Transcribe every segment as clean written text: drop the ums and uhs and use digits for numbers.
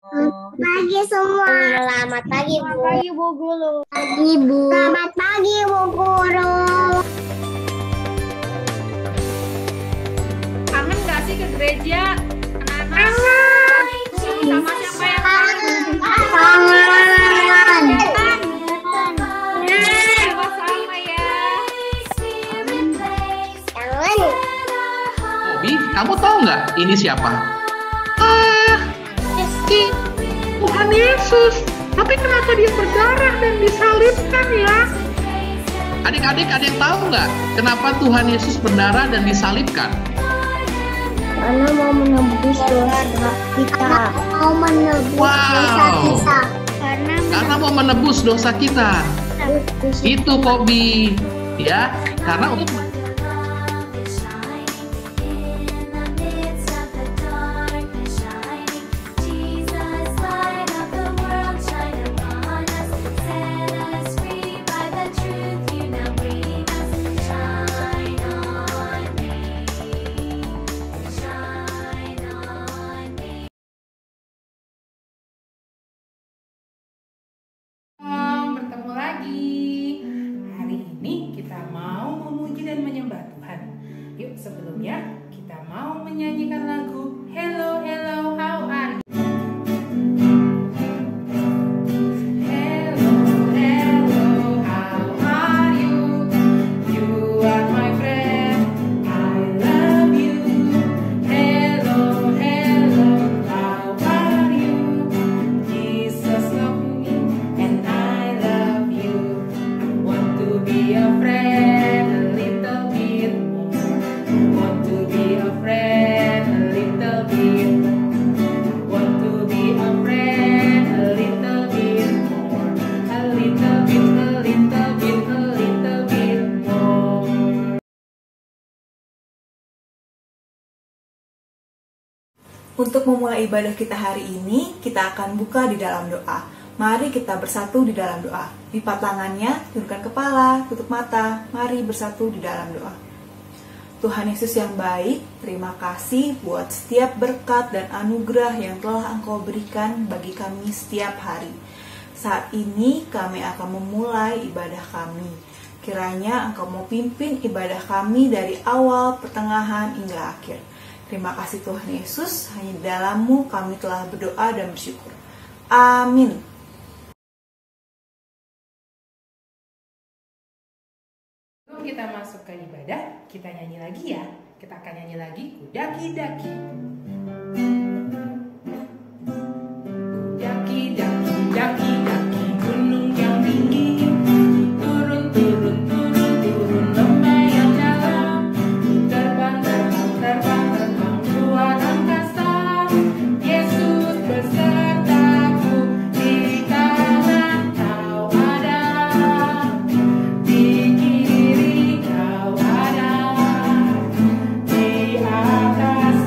Selamat pagi semua. Selamat pagi, Bu. Selamat pagi Bu Guru. Pagi, Bu. Selamat pagi, Bu Guru. Kangen gak sih ke gereja? Anak-anak sama siapa yang kangen? Kangen. Sama ya. Kangen. Bobby, kamu tahu nggak ini siapa? Tuhan Yesus. Tapi kenapa dia berdarah dan disalibkan ya? Adik-adik ada yang tahu nggak kenapa Tuhan Yesus berdarah dan disalibkan? Karena mau menebus dosa kita. Mau menebus dosa Wow. kita. Karena mau menebus dosa kita. Itu Bobby, ya. Karena untuk Bertemu lagi. Hari ini kita mau memuji dan menyembah Tuhan. Yuk, sebelumnya kita mau menyanyikan lagu Hello Hello How Are You? Hello Hello How Are You? You are my friend, I love you. Hello Hello How are you? Jesus loves me and I love you. I want to be a friend a little bit more. I want to be a friend a little bit more. I want to be a friend a little bit more. A little bit, a little bit, a little bit more. Untuk memulai ibadah kita hari ini, kita akan buka di dalam doa. Mari kita bersatu di dalam doa. Lipat tangannya, tundukkan kepala, tutup mata. Mari bersatu di dalam doa. Tuhan Yesus yang baik, terima kasih buat setiap berkat dan anugerah yang telah Engkau berikan bagi kami setiap hari. Saat ini kami akan memulai ibadah kami. Kiranya Engkau mau pimpin ibadah kami dari awal, pertengahan, hingga akhir. Terima kasih Tuhan Yesus, hanya di dalam-Mu kami telah berdoa dan bersyukur. Amin. Sebelum kita masuk ke ibadah, kita nyanyi lagi ya. Kita akan nyanyi lagi Kudaki-daki. Daki, daki, daki, daki, gunung yang tinggi. Turun, turun, turun, turun, lembah yang dalam. Terbang, terbang, terbang, terbang, luar angkasa. Yesus besertaku di kanan kau ada. Di kiri kau ada. Di atas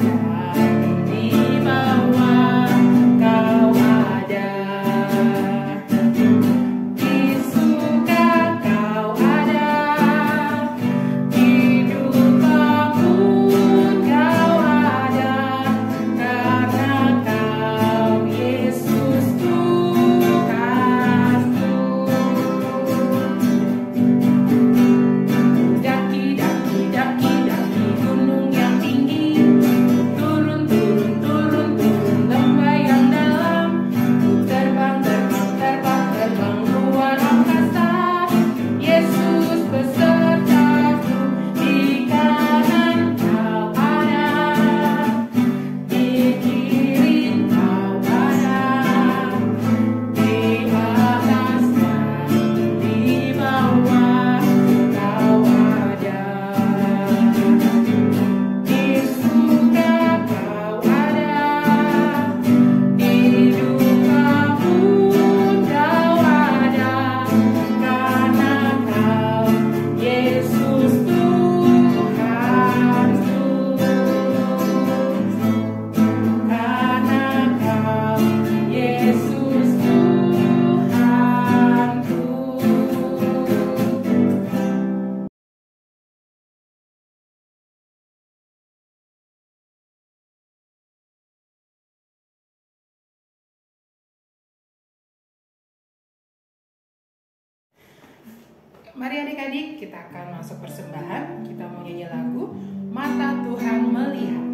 Mari adik-adik, kita akan masuk persembahan. Kita mau nyanyi lagu Mata Tuhan Melihat.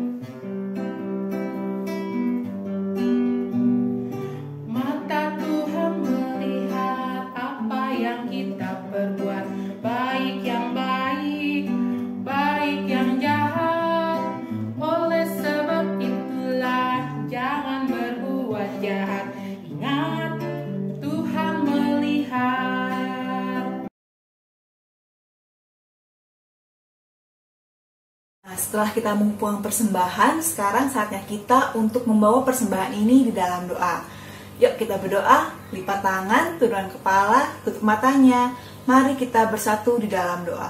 Mata Tuhan melihat apa yang kita perbuat, baik yang baik, baik yang jahat. Oleh sebab itulah jangan berbuat jahat. Ingat, Tuhan melihat. Nah, setelah kita mengumpulkan persembahan, sekarang saatnya kita untuk membawa persembahan ini di dalam doa. Yuk kita berdoa, lipat tangan, turunkan kepala, tutup matanya. Mari kita bersatu di dalam doa.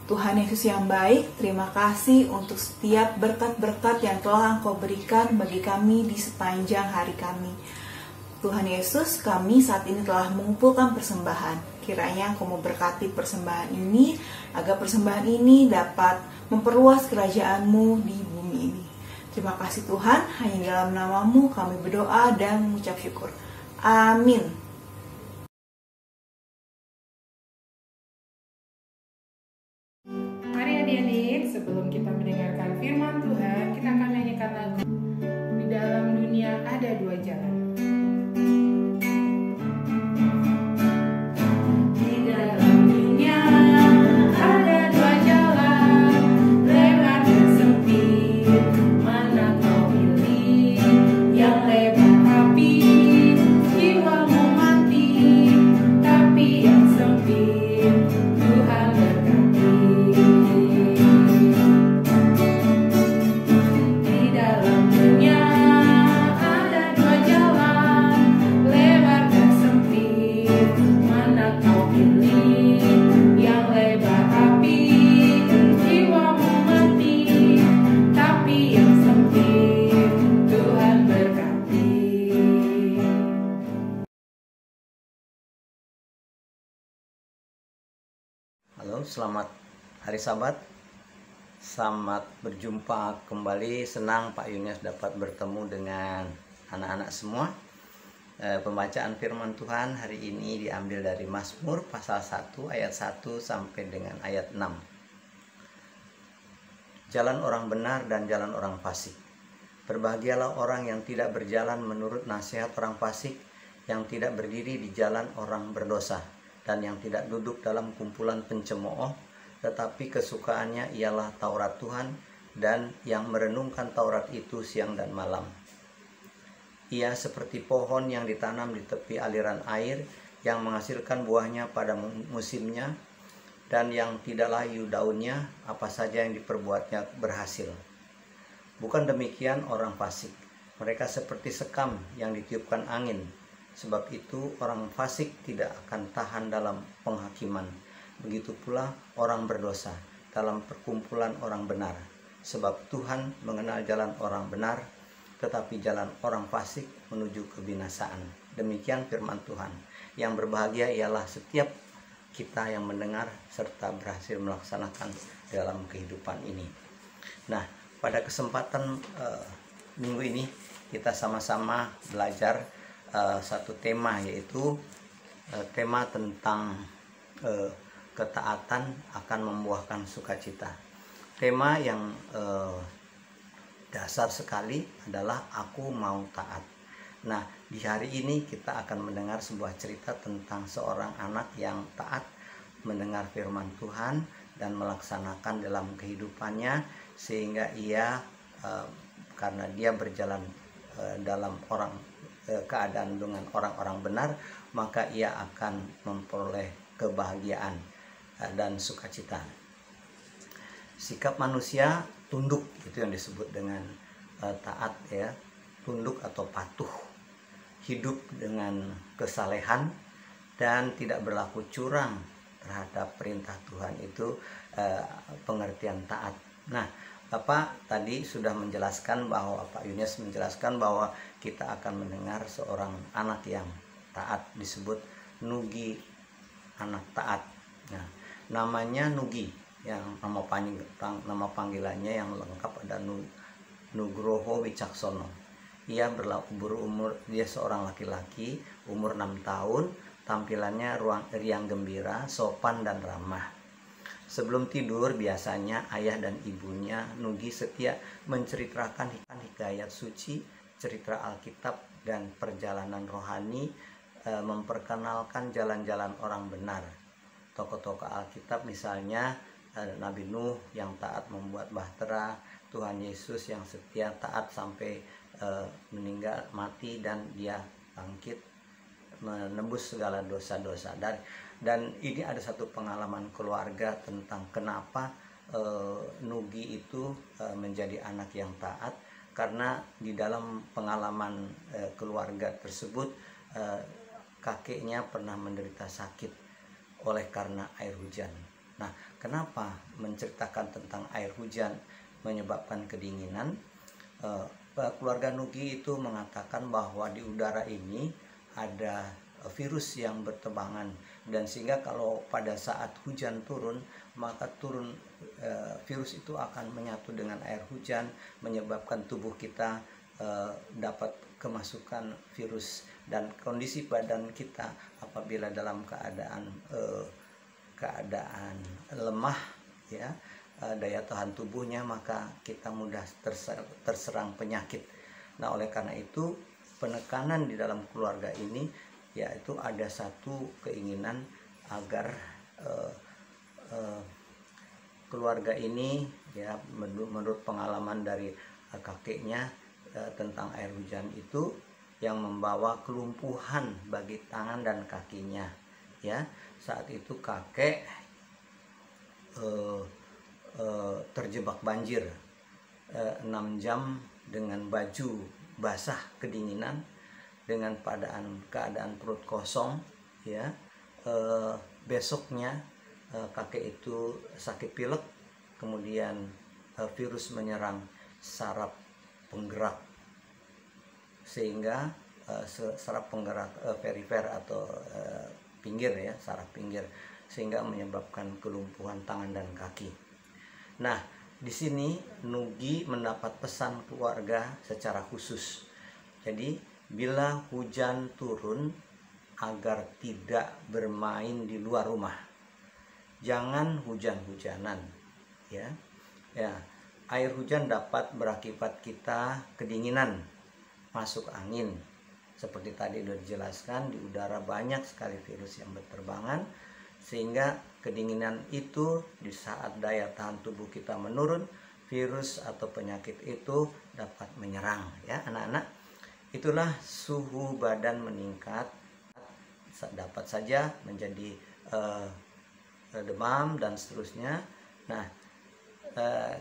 Tuhan Yesus yang baik, terima kasih untuk setiap berkat-berkat yang telah Engkau berikan bagi kami di sepanjang hari kami. Tuhan Yesus, kami saat ini telah mengumpulkan persembahan. Kiranya Engkau memberkati persembahan ini, agar persembahan ini dapat memperluas kerajaan-Mu di bumi ini. Terima kasih Tuhan, hanya dalam nama-Mu kami berdoa dan mengucap syukur. Amin. Mari adik-adik, sebelum kita mendengarkan firman Tuhan, kita akan nyanyikan lagu Di Dalam Dunia Ada Dua Jalan. Di dalam dunia ada dua jalan, lebar dan sempit, mana kau pilih? Yang lebar tapi jiwamu mati, tapi yang sempit Tuhan berkati. Di dalam dunia ada dua jalan, lebar dan sempit, mana kau pilih? Yang lebar tapi jiwamu mati, tapi yang sempit Tuhan berkati. Halo, selamat hari Sabat. Selamat berjumpa kembali. Senang Pak Yunus dapat bertemu dengan anak-anak semua. Pembacaan firman Tuhan hari ini diambil dari Mazmur pasal 1 ayat 1 sampai dengan ayat 6. Jalan orang benar dan jalan orang fasik. Berbahagialah orang yang tidak berjalan menurut nasihat orang fasik, yang tidak berdiri di jalan orang berdosa, dan yang tidak duduk dalam kumpulan pencemooh, tetapi kesukaannya ialah Taurat Tuhan, dan yang merenungkan Taurat itu siang dan malam. Ia seperti pohon yang ditanam di tepi aliran air, yang menghasilkan buahnya pada musimnya, dan yang tidak layu daunnya, apa saja yang diperbuatnya berhasil. Bukan demikian orang fasik. Mereka seperti sekam yang ditiupkan angin. Sebab itu orang fasik tidak akan tahan dalam penghakiman. Begitu pula orang berdosa dalam perkumpulan orang benar. Sebab Tuhan mengenal jalan orang benar, tetapi jalan orang fasik menuju kebinasaan. Demikian firman Tuhan. Yang berbahagia ialah setiap kita yang mendengar serta berhasil melaksanakan dalam kehidupan ini. Nah, pada kesempatan minggu ini kita sama-sama belajar satu tema, yaitu tema tentang ketaatan akan membuahkan sukacita. Tema yang dasar sekali adalah aku mau taat. Nah, di hari ini kita akan mendengar sebuah cerita tentang seorang anak yang taat mendengar firman Tuhan dan melaksanakan dalam kehidupannya, sehingga ia karena dia berjalan dalam keadaan dengan orang-orang benar, maka ia akan memperoleh kebahagiaan dan sukacita. Sikap manusia tunduk, itu yang disebut dengan taat, ya, tunduk atau patuh, hidup dengan kesalehan dan tidak berlaku curang terhadap perintah Tuhan, itu pengertian taat. Nah, Bapak tadi sudah menjelaskan bahwa Pak Yunus menjelaskan bahwa kita akan mendengar seorang anak yang taat, disebut Nugi, anak taat. Nah, namanya Nugi, yang nama panggilannya yang lengkap ada Nugroho Wicaksono. Ia berumur, dia seorang laki-laki, umur 6 tahun, tampilannya riang gembira, sopan dan ramah. Sebelum tidur biasanya ayah dan ibunya Nugi setia menceritakan hikayat suci, cerita Alkitab dan perjalanan rohani, memperkenalkan jalan-jalan orang benar. Tokoh-tokoh Alkitab misalnya Nabi Nuh yang taat membuat bahtera, Tuhan Yesus yang setia taat sampai meninggal mati dan dia bangkit menembus segala dosa-dosa. Dan ini ada satu pengalaman keluarga tentang kenapa Nugi itu menjadi anak yang taat, karena di dalam pengalaman keluarga tersebut kakeknya pernah menderita sakit oleh karena air hujan. Nah, kenapa menceritakan tentang air hujan menyebabkan kedinginan? Keluarga Nugi itu mengatakan bahwa di udara ini ada virus yang bertebangan, dan sehingga kalau pada saat hujan turun, maka virus itu akan menyatu dengan air hujan, menyebabkan tubuh kita dapat kemasukan virus, dan kondisi badan kita apabila dalam keadaan lemah, ya, daya tahan tubuhnya, maka kita mudah terserang penyakit. Nah, oleh karena itu penekanan di dalam keluarga ini yaitu ada satu keinginan agar keluarga ini, ya, menurut pengalaman dari kakeknya tentang air hujan itu yang membawa kelumpuhan bagi tangan dan kakinya, ya. Saat itu kakek terjebak banjir 6 jam dengan baju basah kedinginan, dengan keadaan perut kosong, ya. Besoknya kakek itu sakit pilek, kemudian virus menyerang saraf penggerak, sehingga saraf penggerak perifer atau pinggir, ya, saraf pinggir, sehingga menyebabkan kelumpuhan tangan dan kaki. Nah, di sini Nugi mendapat pesan keluarga secara khusus. Jadi bila hujan turun, agar tidak bermain di luar rumah, jangan hujan-hujanan, ya. Air hujan dapat berakibat kita kedinginan, masuk angin. Seperti tadi sudah dijelaskan, di udara banyak sekali virus yang berterbangan, sehingga kedinginan itu di saat daya tahan tubuh kita menurun, virus atau penyakit itu dapat menyerang, ya anak-anak. Itulah suhu badan meningkat, dapat saja menjadi demam dan seterusnya. Nah,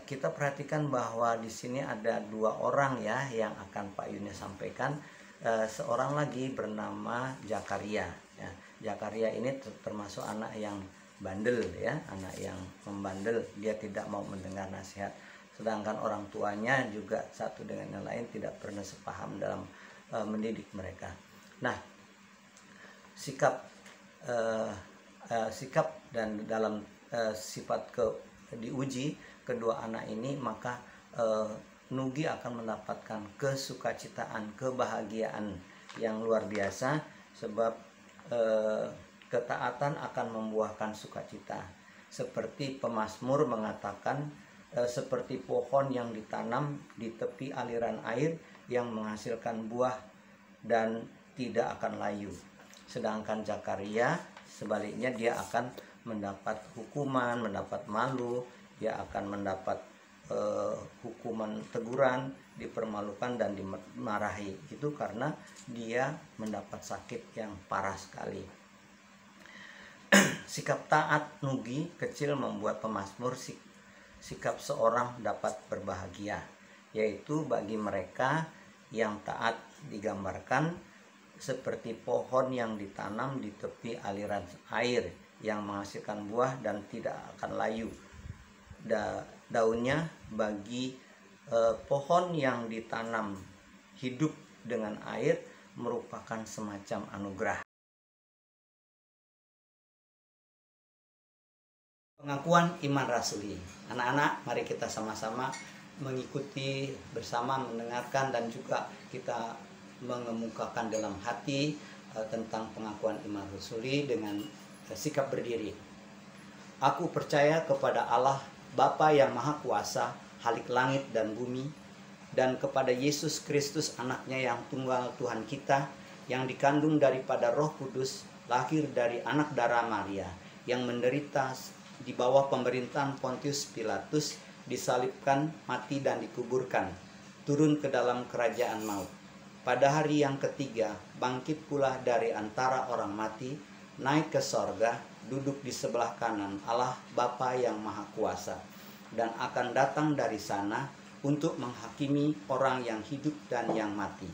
kita perhatikan bahwa di sini ada 2 orang, ya, yang akan Pak Yunus sampaikan. Seorang lagi bernama Zakaria, ya. Zakaria ini termasuk anak yang bandel, ya, anak yang membandel. Dia tidak mau mendengar nasihat, sedangkan orang tuanya juga satu dengan yang lain tidak pernah sepaham dalam mendidik mereka. Nah, sikap dan dalam sifat diuji kedua anak ini, maka Nugi akan mendapatkan kesukacitaan, kebahagiaan yang luar biasa, sebab ketaatan akan membuahkan sukacita. Seperti pemazmur mengatakan, seperti pohon yang ditanam di tepi aliran air yang menghasilkan buah dan tidak akan layu. Sedangkan Zakaria sebaliknya, dia akan mendapat hukuman, mendapat malu, dia akan mendapat hukuman teguran, dipermalukan dan dimarahi. Itu karena dia mendapat sakit yang parah sekali. Sikap taat Nugi kecil membuat pemazmur sikap seorang dapat berbahagia, yaitu bagi mereka yang taat digambarkan seperti pohon yang ditanam di tepi aliran air yang menghasilkan buah dan tidak akan layu. Daunnya bagi pohon yang ditanam hidup dengan air merupakan semacam anugerah. Pengakuan iman rasuli. Anak-anak, mari kita sama-sama mengikuti bersama, mendengarkan, dan juga kita mengemukakan dalam hati tentang pengakuan iman rasuli dengan sikap berdiri. Aku percaya kepada Allah Bapa yang Maha Kuasa, Halik langit dan bumi, dan kepada Yesus Kristus anaknya yang tunggal Tuhan kita, yang dikandung daripada Roh Kudus, lahir dari anak darah Maria, yang menderita di bawah pemerintahan Pontius Pilatus, disalibkan, mati dan dikuburkan, turun ke dalam kerajaan maut. Pada hari yang ketiga, bangkit pula dari antara orang mati, naik ke sorga, duduk di sebelah kanan Allah Bapa yang Maha Kuasa, dan akan datang dari sana untuk menghakimi orang yang hidup dan yang mati.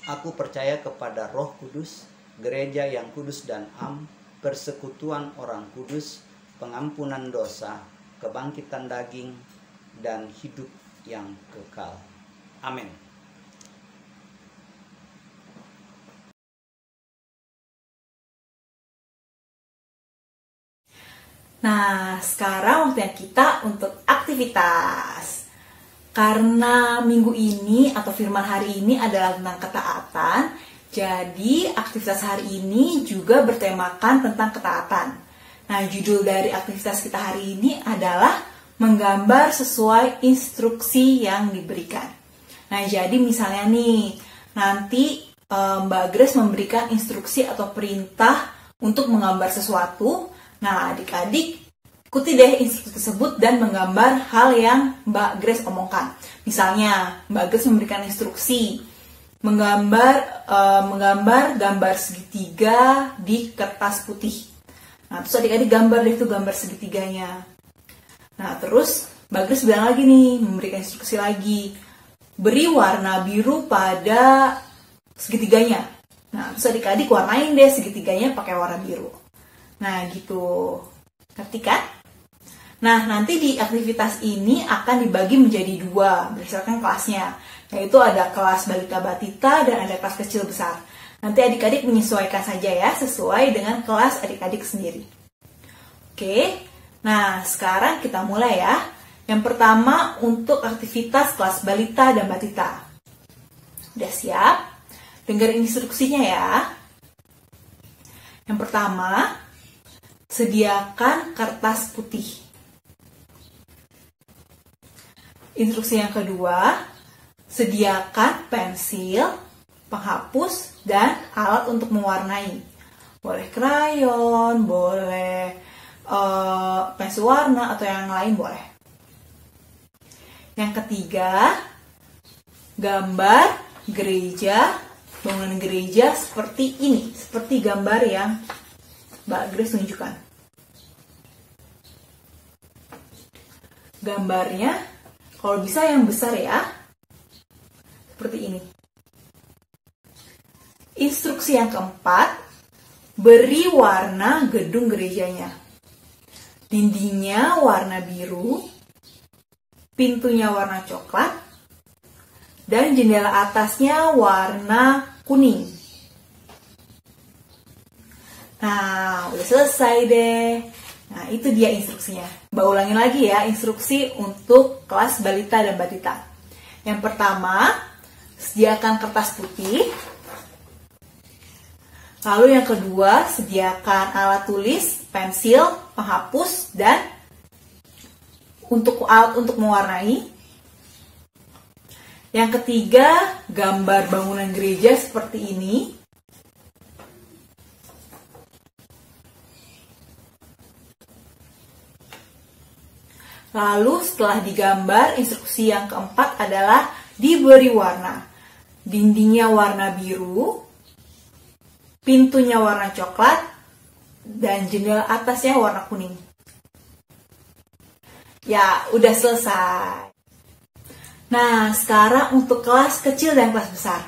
Aku percaya kepada Roh Kudus, gereja yang kudus dan am, persekutuan orang kudus, pengampunan dosa, kebangkitan daging, dan hidup yang kekal. Amin. Nah, sekarang waktunya kita untuk aktivitas. Karena minggu ini atau firman hari ini adalah tentang ketaatan, jadi aktivitas hari ini juga bertemakan tentang ketaatan. Nah, judul dari aktivitas kita hari ini adalah menggambar sesuai instruksi yang diberikan. Nah, jadi misalnya nih, nanti Mbak Grace memberikan instruksi atau perintah untuk menggambar sesuatu. Nah, adik-adik ikuti deh instruksi tersebut dan menggambar hal yang Mbak Grace omongkan. Misalnya, Mbak Grace memberikan instruksi menggambar gambar segitiga di kertas putih. Nah, terus adik-adik gambar deh itu gambar segitiganya. Nah, terus Mbak Grace bilang lagi nih, memberikan instruksi lagi, beri warna biru pada segitiganya. Nah, terus adik-adik warnain deh segitiganya pakai warna biru. Nah, gitu. Ngerti kan? Nah, nanti di aktivitas ini akan dibagi menjadi dua berdasarkan kelasnya. Yaitu ada kelas balita batita dan ada kelas kecil besar. Nanti adik-adik menyesuaikan saja ya, sesuai dengan kelas adik-adik sendiri. Oke, nah sekarang kita mulai ya. Yang pertama untuk aktivitas kelas balita dan batita. Udah siap? Dengerin instruksinya ya. Yang pertama, sediakan kertas putih. Instruksi yang kedua, sediakan pensil, penghapus, dan alat untuk mewarnai. Boleh krayon, boleh pensil warna, atau yang lain boleh. Yang ketiga, gambar gereja, bangunan gereja seperti ini. Seperti gambar yang Mbak Grace tunjukkan. Gambarnya, kalau bisa yang besar ya, seperti ini. Instruksi yang keempat, beri warna gedung gerejanya. Dindingnya warna biru, pintunya warna coklat, dan jendela atasnya warna kuning. Nah, udah selesai deh. Nah, itu dia instruksinya. Mbak ulangin lagi ya, instruksi untuk kelas balita dan batita. Yang pertama, sediakan kertas putih. Lalu yang kedua, sediakan alat tulis, pensil, penghapus, dan alat untuk mewarnai. Yang ketiga, gambar bangunan gereja seperti ini. Lalu setelah digambar, instruksi yang keempat adalah diberi warna. Dindingnya warna biru, pintunya warna coklat, dan jendela atasnya warna kuning. Ya, udah selesai. Nah, sekarang untuk kelas kecil dan kelas besar.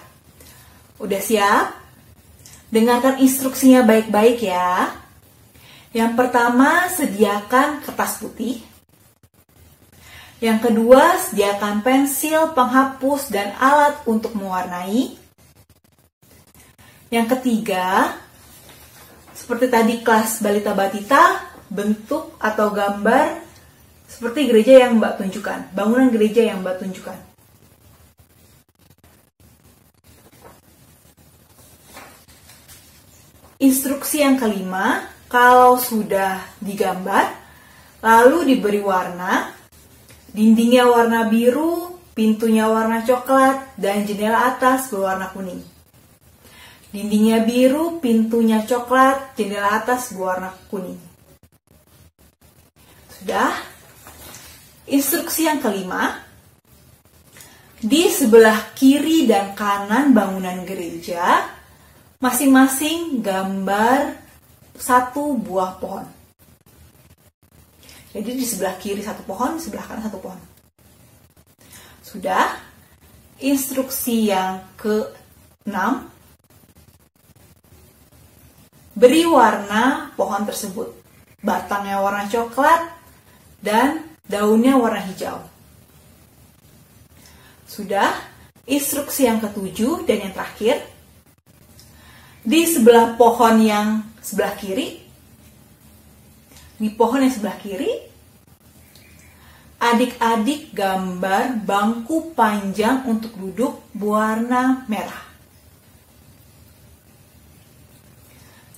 Udah siap? Dengarkan instruksinya baik-baik ya. Yang pertama, sediakan kertas putih. Yang kedua, sediakan pensil, penghapus, dan alat untuk mewarnai. Yang ketiga, seperti tadi kelas balita batita, bentuk atau gambar seperti gereja yang Mbak tunjukkan, bangunan gereja yang Mbak tunjukkan. Instruksi yang kelima, kalau sudah digambar, lalu diberi warna, dindingnya warna biru, pintunya warna coklat, dan jendela atas berwarna kuning. Dindingnya biru, pintunya coklat, jendela atas berwarna kuning. Sudah. Instruksi yang kelima, di sebelah kiri dan kanan bangunan gereja, masing-masing gambar satu buah pohon. Jadi di sebelah kiri satu pohon, di sebelah kanan satu pohon. Sudah. Instruksi yang ke-6, beri warna pohon tersebut. Batangnya warna coklat dan daunnya warna hijau. Sudah. Instruksi yang ke-7 dan yang terakhir, di sebelah pohon yang sebelah kiri, di pohon yang sebelah kiri, adik-adik gambar bangku panjang untuk duduk berwarna merah.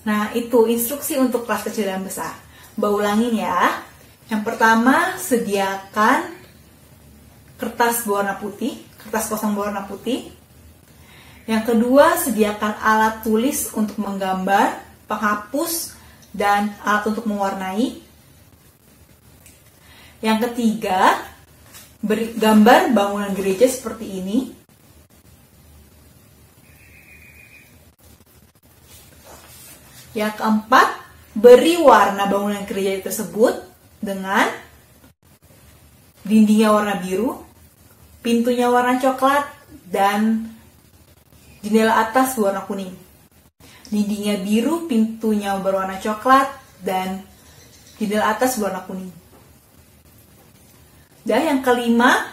Nah, itu instruksi untuk kelas kecil dan besar. Mbak ulangin ya. Yang pertama, sediakan kertas berwarna putih, kertas kosong berwarna putih. Yang kedua, sediakan alat tulis untuk menggambar, penghapus, dan alat untuk mewarnai. Yang ketiga, beri gambar bangunan gereja seperti ini. Yang keempat, beri warna bangunan gereja tersebut dengan dindingnya warna biru, pintunya warna coklat, dan jendela atas berwarna kuning. Dindingnya biru, pintunya berwarna coklat, dan jendela atas berwarna kuning. Dan yang kelima,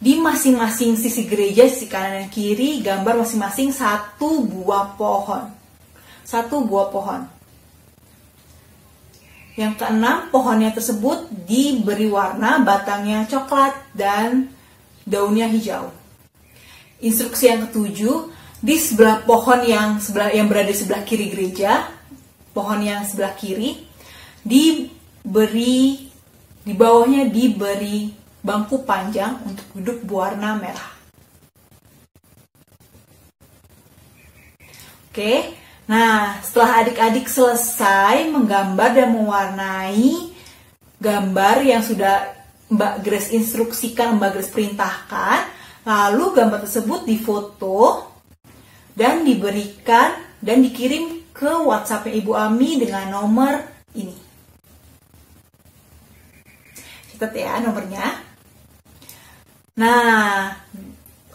di masing-masing sisi gereja, sisi kanan dan kiri, gambar masing-masing satu buah pohon. Satu buah pohon. Yang keenam, pohonnya tersebut diberi warna, batangnya coklat dan daunnya hijau. Instruksi yang ketujuh, di sebelah pohon yang berada di sebelah kiri gereja, pohon yang sebelah kiri, di bawahnya diberi bangku panjang untuk duduk berwarna merah. Oke, nah setelah adik-adik selesai menggambar dan mewarnai gambar yang sudah Mbak Grace instruksikan, Mbak Grace perintahkan, lalu gambar tersebut difoto dan diberikan dan dikirim ke WhatsApp Ibu Ami dengan nomor ini. Catat ya nomornya. Nah,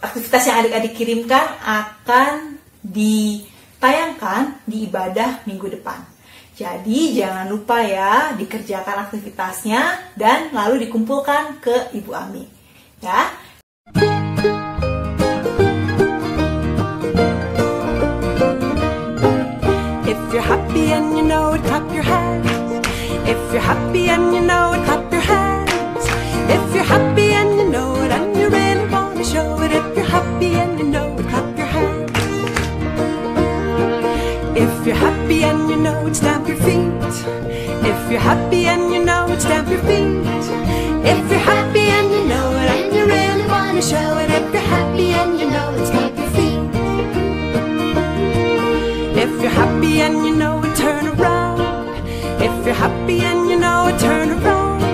aktivitas yang adik-adik kirimkan akan ditayangkan di ibadah minggu depan. Jadi jangan lupa ya dikerjakan aktivitasnya dan lalu dikumpulkan ke Ibu Ami. Ya. If you're happy and you know it, clap your hands. If you're happy and you know it, clap your hands. If you're happy and you know it, and you really want to show it. If you're happy and you know it, clap your hands. If you're happy and you know it, stamp your feet. If you're happy and you know it, stamp your feet. If you're happy and you know it, and you really want to show it. If you're happy and you know it, stamp your feet. If you're happy and you know it, turn around. If you're happy and you know it, turn around.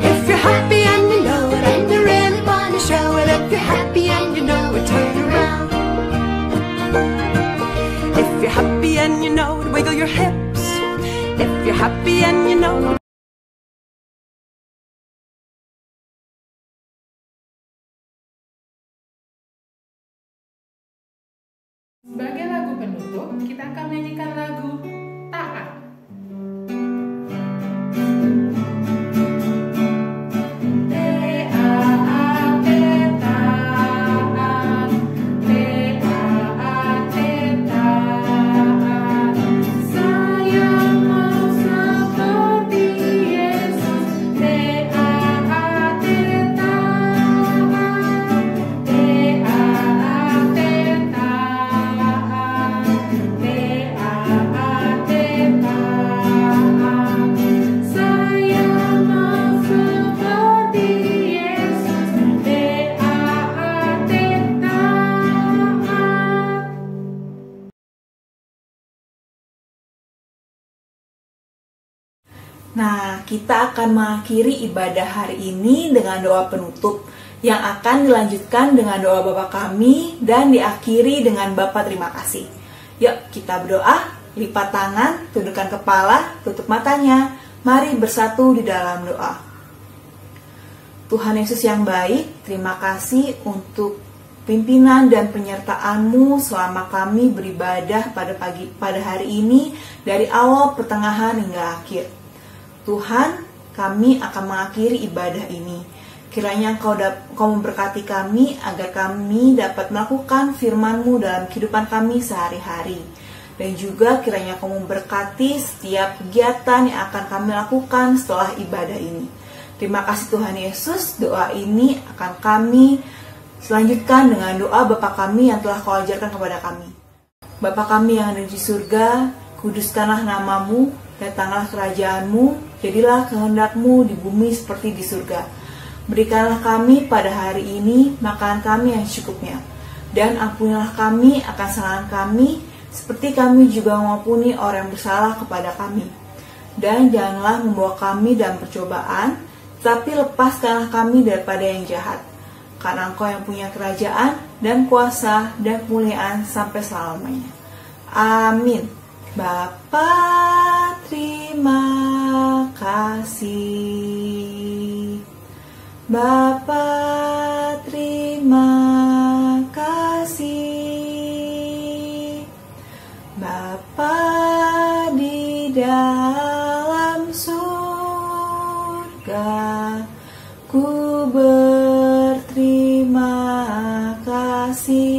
If you're happy and you know it, and you really want to show it. If you're happy and you know it, turn around. If you're happy and you know it, wiggle your hips. If you're happy and you know it. Sebagai lagu penutup, kita akan menyanyikan lagu Taat. Te Nah, kita akan mengakhiri ibadah hari ini dengan doa penutup yang akan dilanjutkan dengan doa Bapa kami dan diakhiri dengan Bapa terima kasih. Yuk kita berdoa, lipat tangan, tundukkan kepala, tutup matanya. Mari bersatu di dalam doa. Tuhan Yesus yang baik, terima kasih untuk pimpinan dan penyertaan-Mu selama kami beribadah pada hari ini dari awal, pertengahan hingga akhir. Tuhan, kami akan mengakhiri ibadah ini. Kiranya Engkau memberkati kami agar kami dapat melakukan firman-Mu dalam kehidupan kami sehari-hari. Dan juga kiranya Engkau memberkati setiap kegiatan yang akan kami lakukan setelah ibadah ini. Terima kasih Tuhan Yesus, doa ini akan kami selanjutkan dengan doa Bapa kami yang telah Kau ajarkan kepada kami. Bapa kami yang ada di surga, kuduskanlah nama-Mu, datanglah kerajaan-Mu, jadilah kehendak-Mu di bumi seperti di surga. Berikanlah kami pada hari ini makan kami yang secukupnya, dan ampunilah kami akan kesalahan kami, seperti kami juga mengampuni orang yang bersalah kepada kami. Dan janganlah membawa kami dalam percobaan, tapi lepaskanlah kami daripada yang jahat. Karena Engkau yang punya kerajaan, dan kuasa, dan kemuliaan sampai selamanya. Amin. Bapa, terima kasih. Bapa, terima kasih. Bapa di dalam surga, ku berterima kasih.